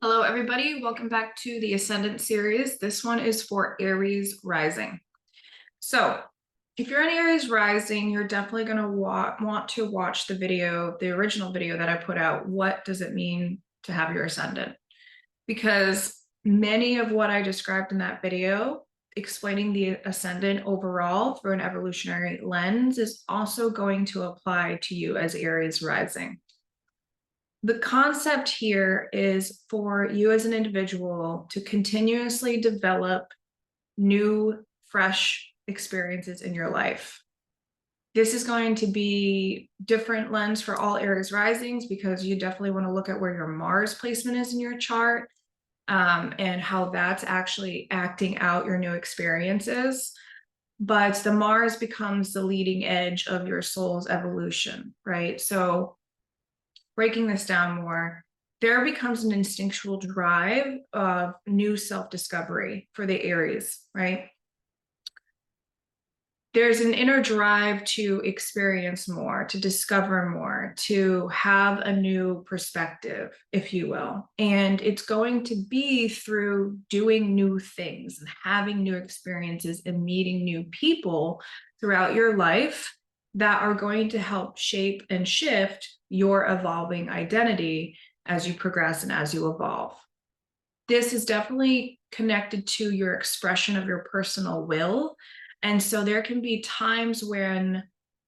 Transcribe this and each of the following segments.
Hello, everybody. Welcome back to the Ascendant series. This one is for Aries rising. So if you're an Aries rising, you're definitely going to want to watch the original video that I put out. What does it mean to have your Ascendant? Because many of what I described in that video, explaining the Ascendant overall through an evolutionary lens, is also going to apply to you as Aries rising. The concept here is for you as an individual to continuously develop new, fresh experiences in your life. This is going to be different lens for all Aries risings because you definitely want to look at where your Mars placement is in your chart, and how that's actually acting out your new experiences. But the Mars becomes the leading edge of your soul's evolution, right? So breaking this down more, there becomes an instinctual drive of new self-discovery for the Aries, right? There's an inner drive to experience more, to discover more, to have a new perspective, if you will. And it's going to be through doing new things and having new experiences and meeting new people throughout your life that are going to help shape and shift your evolving identity as you progress and as you evolve. This is definitely connected to your expression of your personal will. And so there can be times when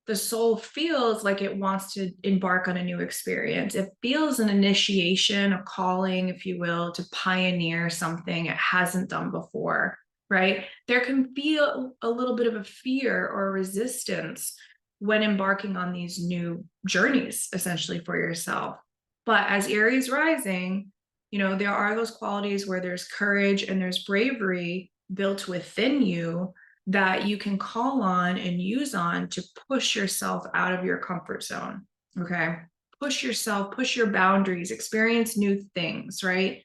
the soul feels like it wants to embark on a new experience. It feels an initiation, a calling, if you will, to pioneer something it hasn't done before, right? There can be a little bit of a fear or a resistance when embarking on these new journeys, essentially, for yourself. But as Aries rising, there are those qualities where there's courage and there's bravery built within you that you can call on and use on to push yourself out of your comfort zone. Okay. Push yourself, push your boundaries, experience new things, right?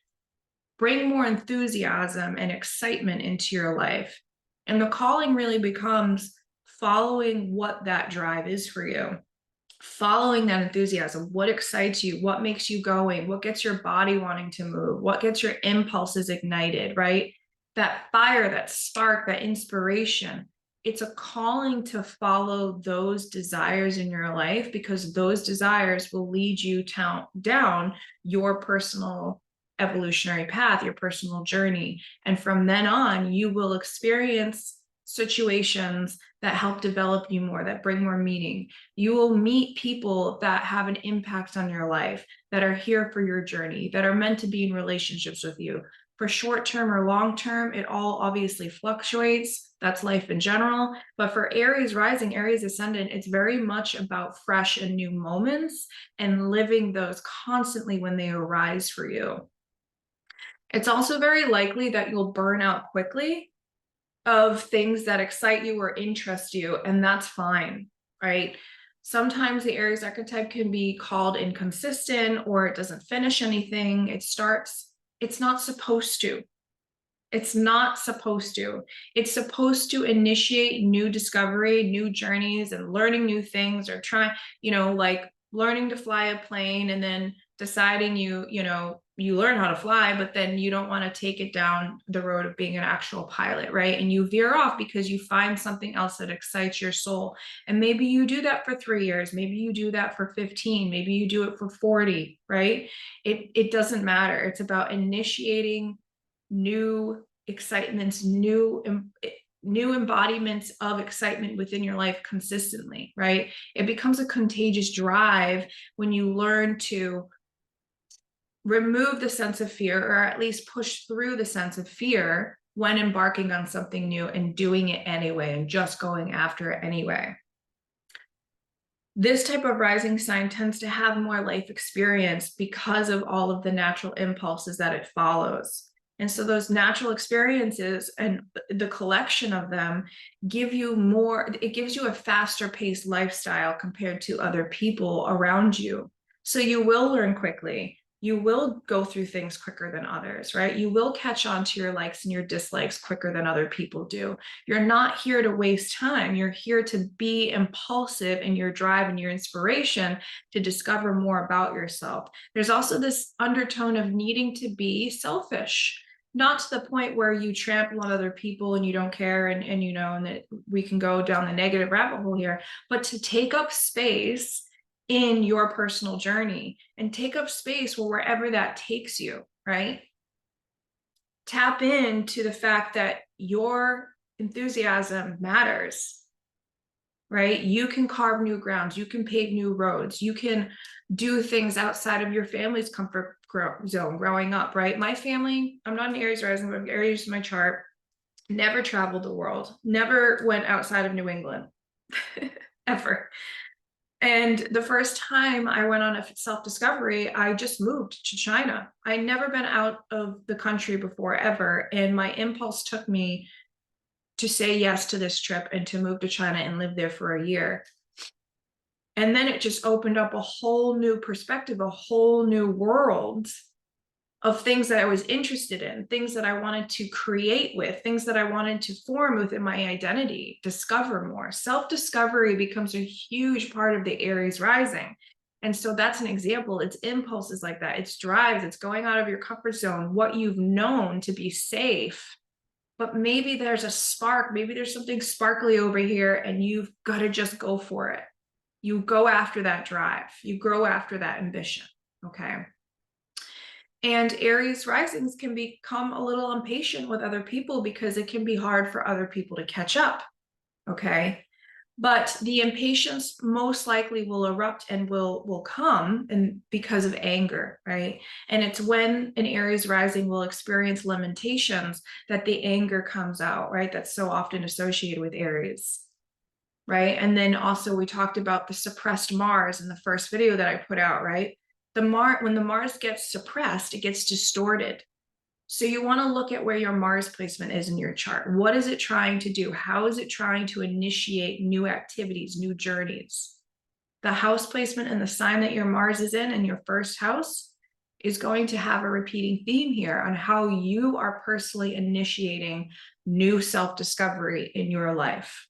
Bring more enthusiasm and excitement into your life. And the calling really becomes following what that drive is for you, following that enthusiasm. What excites you? What makes you going? What gets your body wanting to move? What gets your impulses ignited, right? That fire, that spark, that inspiration. It's a calling to follow those desires in your life because those desires will lead you down your personal evolutionary path, your personal journey. And from then on, you will experience situations that help develop you more, that bring more meaning. You will meet people that have an impact on your life, that are here for your journey, that are meant to be in relationships with you. For short term or long term, it all obviously fluctuates. That's life in general. But for Aries rising, Aries ascendant, it's very much about fresh and new moments and living those constantly when they arise for you. It's also very likely that you'll burn out quickly of things that excite you or interest you, and that's fine, right? Sometimes the Aries archetype can be called inconsistent or it doesn't finish anything. It's not supposed to. It's not supposed to. It's supposed to initiate new discovery, new journeys, and learning new things, or trying, like learning to fly a plane and then deciding you learn how to fly, but then you don't want to take it down the road of being an actual pilot, right? And you veer off because you find something else that excites your soul. And maybe you do that for 3 years, maybe you do that for 15, maybe you do it for 40, right? It doesn't matter. It's about initiating new excitements, new embodiments of excitement within your life consistently, right? It becomes a contagious drive when you learn to remove the sense of fear, or at least push through the sense of fear when embarking on something new and doing it anyway and just going after it anyway. This type of rising sign tends to have more life experience because of all of the natural impulses that it follows. And so those natural experiences and the collection of them give you more, it gives you a faster paced lifestyle compared to other people around you. So you will learn quickly. You will go through things quicker than others, right? You will catch on to your likes and your dislikes quicker than other people do. You're not here to waste time. You're here to be impulsive in your drive and your inspiration to discover more about yourself. There's also this undertone of needing to be selfish, not to the point where you trample on other people and you don't care, and you know, and that we can go down the negative rabbit hole here, but to take up space in your personal journey and take up space wherever that takes you, right? Tap into the fact that your enthusiasm matters, right? You can carve new grounds, you can pave new roads, you can do things outside of your family's comfort zone growing up, right? My family, I'm not an Aries rising, but Aries is my chart, never traveled the world, never went outside of New England, ever. And the first time I went on a self-discovery, I just moved to China. I'd never been out of the country before, ever. And my impulse took me to say yes to this trip and to move to China and live there for a year. And then it just opened up a whole new perspective, a whole new world of things that I was interested in, things that I wanted to create with, things that I wanted to form within my identity, discover more. Self-discovery becomes a huge part of the Aries rising. And so that's an example. It's impulses like that. It's drives. It's going out of your comfort zone, what you've known to be safe. But maybe there's a spark. Maybe there's something sparkly over here and you've got to just go for it. You go after that drive. You grow after that ambition. Okay. And Aries risings can become a little impatient with other people because it can be hard for other people to catch up. Okay. But the impatience most likely will erupt and will come and because of anger, right? And it's when an Aries rising will experience limitations that the anger comes out, right? That's so often associated with Aries, right? And then also we talked about the suppressed Mars in the first video that I put out, right? When the Mars gets suppressed, it gets distorted. So you want to look at where your Mars placement is in your chart. What is it trying to do? How is it trying to initiate new activities, new journeys? The house placement and the sign that your Mars is in your first house is going to have a repeating theme here on how you are personally initiating new self-discovery in your life.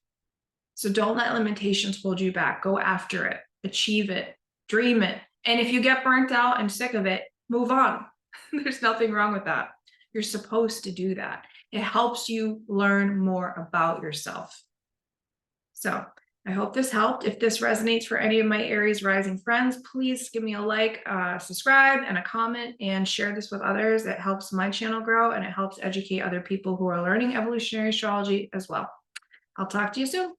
So don't let limitations hold you back. Go after it, achieve it, dream it. And if you get burnt out and sick of it, move on. There's nothing wrong with that. You're supposed to do that. It helps you learn more about yourself. So I hope this helped. If this resonates for any of my Aries rising friends, please give me a like, subscribe, and a comment, and share this with others. It helps my channel grow, and it helps educate other people who are learning evolutionary astrology as well. I'll talk to you soon.